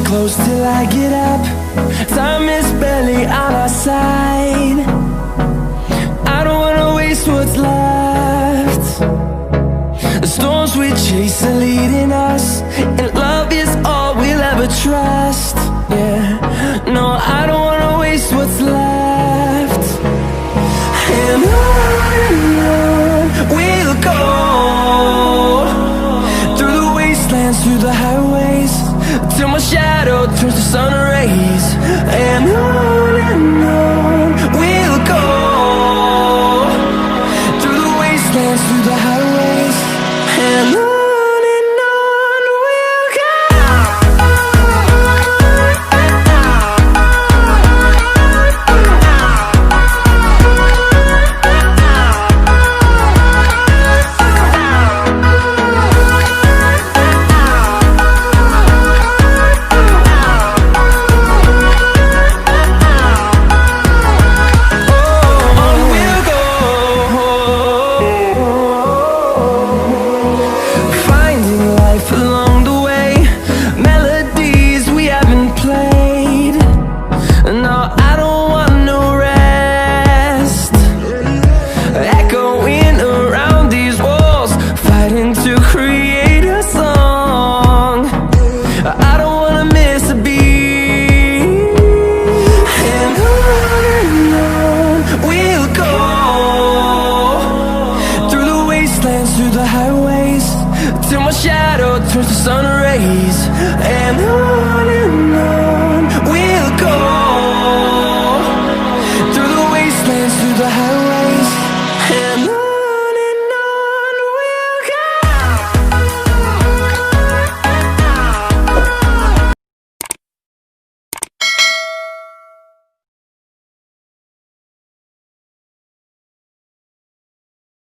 close till I get up. Time is barely on our side. I don't wanna waste what's left. The storms we chase are leading us, and love is all we'll ever trust. Yeah, no, I don't wanna waste what's left. And on we'll go, through the wastelands, through the highways, till my shadow turns to sun rays. And on we'll go, through the wastelands, through the highways, and on we'll go. Through the highways, till my shadow turns to sun rays. And on